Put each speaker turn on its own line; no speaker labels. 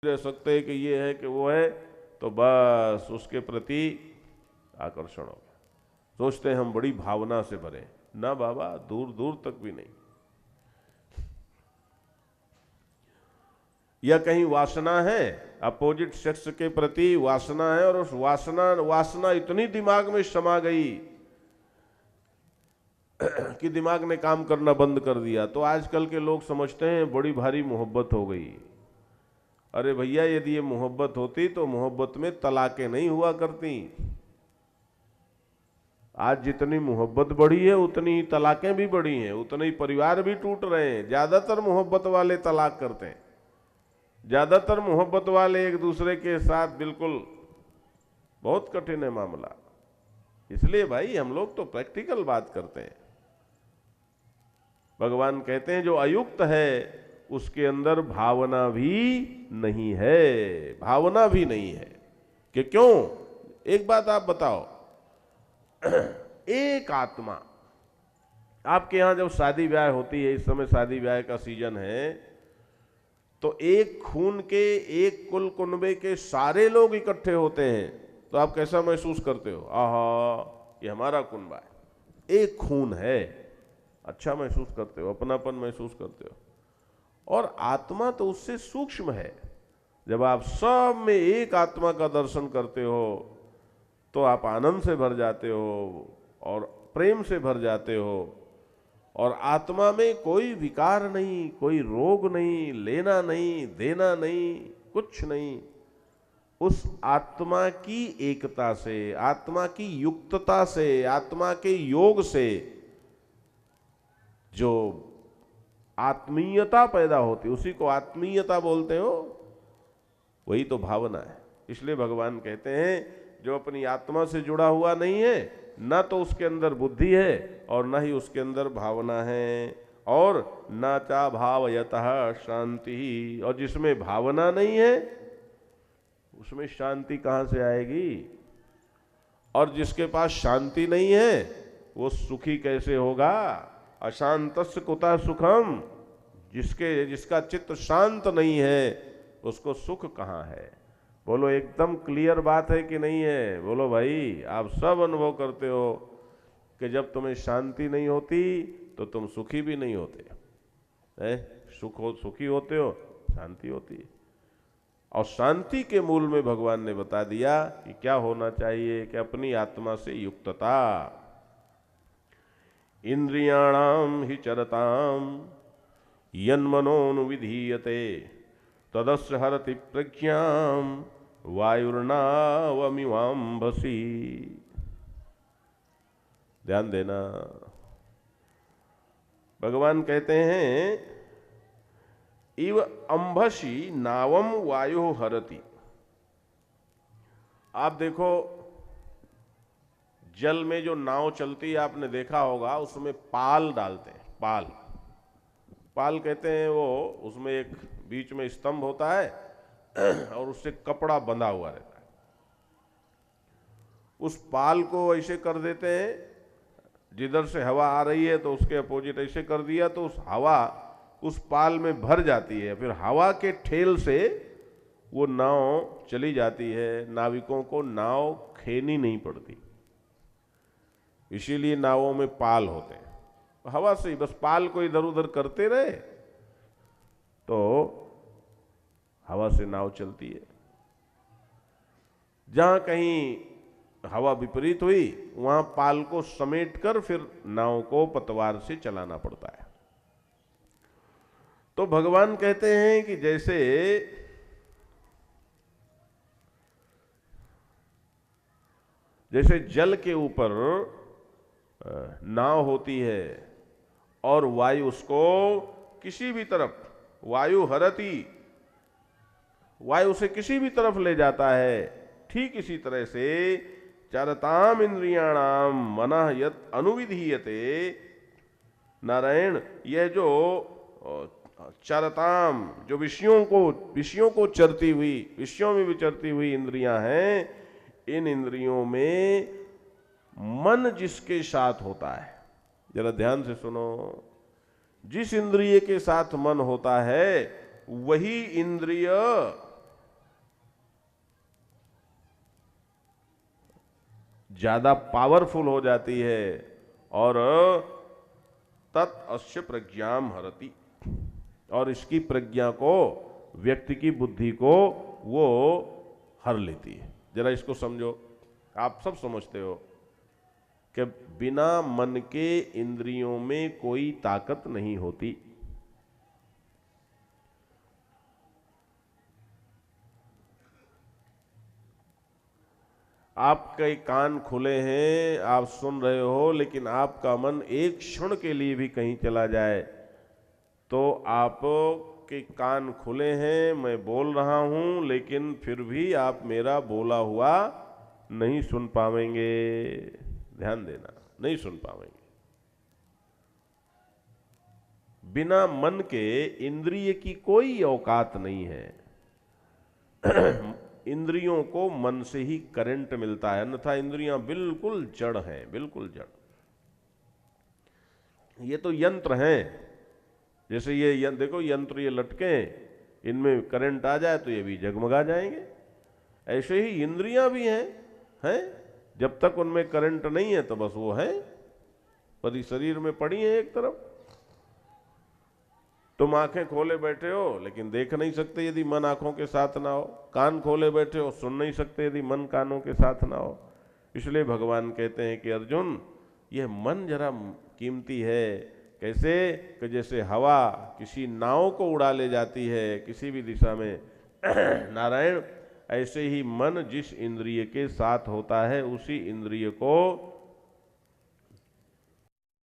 रह सकते कि ये है कि वो है, तो बस उसके प्रति आकर्षण हो गया। सोचते हैं हम बड़ी भावना से भरे, ना बाबा, दूर दूर तक भी नहीं। या कहीं वासना है, अपोजिट सेक्स के प्रति वासना है, और उस वासना इतनी दिमाग में समा गई कि दिमाग ने काम करना बंद कर दिया। तो आजकल के लोग समझते हैं बड़ी भारी मोहब्बत हो गई। अरे भैया, यदि ये मोहब्बत होती तो मोहब्बत में तलाकें नहीं हुआ करती। आज जितनी मोहब्बत बढ़ी है उतनी ही तलाकें भी बढ़ी हैं, उतने ही परिवार भी टूट रहे हैं। ज्यादातर मोहब्बत वाले तलाक करते हैं, ज्यादातर मोहब्बत वाले एक दूसरे के साथ बिल्कुल, बहुत कठिन है मामला। इसलिए भाई हम लोग तो प्रैक्टिकल बात करते हैं। भगवान कहते हैं जो अयुक्त है उसके अंदर भावना भी नहीं है, भावना भी नहीं है। कि क्यों? एक बात आप बताओ, एक आत्मा, आपके यहां जब शादी ब्याह होती है, इस समय शादी ब्याह का सीजन है, तो एक खून के, एक कुल कुनबे के सारे लोग इकट्ठे होते हैं, तो आप कैसा महसूस करते हो? आहा, ये हमारा कुनबा है, एक खून है, अच्छा महसूस करते हो, अपनापन महसूस करते हो। और आत्मा तो उससे सूक्ष्म है। जब आप सब में एक आत्मा का दर्शन करते हो तो आप आनंद से भर जाते हो और प्रेम से भर जाते हो। और आत्मा में कोई विकार नहीं, कोई रोग नहीं, लेना नहीं, देना नहीं, कुछ नहीं। उस आत्मा की एकता से, आत्मा की युक्तता से, आत्मा के योग से जो आत्मीयता पैदा होती, उसी को आत्मीयता बोलते हो, वही तो भावना है। इसलिए भगवान कहते हैं जो अपनी आत्मा से जुड़ा हुआ नहीं है, ना तो उसके अंदर बुद्धि है और ना ही उसके अंदर भावना है, और ना चा भावयतः शांति। और जिसमें भावना नहीं है उसमें शांति कहां से आएगी? और जिसके पास शांति नहीं है वो सुखी कैसे होगा? अशांतस्य कुतः सुखम। जिसका चित्त शांत नहीं है उसको सुख कहां है? बोलो, एकदम क्लियर बात है कि नहीं है? बोलो भाई, आप सब अनुभव करते हो कि जब तुम्हें शांति नहीं होती तो तुम सुखी भी नहीं होते है। सुखी होते हो, शांति होती है। और शांति के मूल में भगवान ने बता दिया कि क्या होना चाहिए, कि अपनी आत्मा से युक्तता। इंद्रियाणाम हि चरताम यन्मनोनुविधीयते तदस्य हरति प्रज्ञाम वायुर्नावमिवाम्भसी। ध्यान देना, भगवान कहते हैं इव अंभसी नावम वायु हरति। आप देखो, जल में जो नाव चलती है आपने देखा होगा, उसमें पाल डालते हैं। पाल कहते हैं वो, उसमें एक बीच में स्तंभ होता है और उससे कपड़ा बंधा हुआ रहता है। उस पाल को ऐसे कर देते हैं, जिधर से हवा आ रही है तो उसके अपोजिट ऐसे कर दिया तो उस हवा उस पाल में भर जाती है। फिर हवा के ठेल से वो नाव चली जाती है, नाविकों को नाव खेनी नहीं पड़ती। इसीलिए नावों में पाल होते हैं। हवा से ही बस पाल को इधर उधर करते रहे तो हवा से नाव चलती है। जहां कहीं हवा विपरीत हुई वहां पाल को समेटकर फिर नाव को पतवार से चलाना पड़ता है। तो भगवान कहते हैं कि जैसे जल के ऊपर नाव होती है और वायु उसको किसी भी तरफ, वायु हरति, वायु से किसी भी तरफ ले जाता है, ठीक इसी तरह से चरताम इंद्रियाणाम मनः यत् अनुविधीयते। नारायण, यह जो चरताम, जो विषयों को चरती हुई, विषयों में विचरती हुई इंद्रियां हैं, इन इंद्रियों में मन जिसके साथ होता है, जरा ध्यान से सुनो, जिस इंद्रिय के साथ मन होता है वही इंद्रिय ज्यादा पावरफुल हो जाती है और तत् अस्य प्रज्ञाम हरति, और इसकी प्रज्ञा को, व्यक्ति की बुद्धि को वो हर लेती है। जरा इसको समझो, आप सब समझते हो कि बिना मन के इंद्रियों में कोई ताकत नहीं होती। आपके कान खुले हैं, आप सुन रहे हो, लेकिन आपका मन एक क्षण के लिए भी कहीं चला जाए तो आपके कान खुले हैं, मैं बोल रहा हूं, लेकिन फिर भी आप मेरा बोला हुआ नहीं सुन पाएंगे। ध्यान देना, नहीं सुन पाएंगे। बिना मन के इंद्रिय की कोई औकात नहीं है। इंद्रियों को मन से ही करंट मिलता है, अन्यथा इंद्रियां बिल्कुल जड़ हैं, बिल्कुल जड़। ये तो यंत्र हैं, जैसे ये देखो यंत्र, ये लटके, इनमें करंट आ जाए तो ये भी जगमगा जाएंगे। ऐसे ही इंद्रियां भी हैं, जब तक उनमें करंट नहीं है तो बस वो है, परी शरीर में पड़ी है एक तरफ। तुम आंखें खोले बैठे हो लेकिन देख नहीं सकते यदि मन आंखों के साथ ना हो, कान खोले बैठे हो, सुन नहीं सकते यदि मन कानों के साथ ना हो। इसलिए भगवान कहते हैं कि अर्जुन, यह मन जरा कीमती है। कैसे कि जैसे हवा किसी नाव को उड़ा ले जाती है किसी भी दिशा में नारायण, ऐसे ही मन जिस इंद्रिय के साथ होता है उसी इंद्रिय को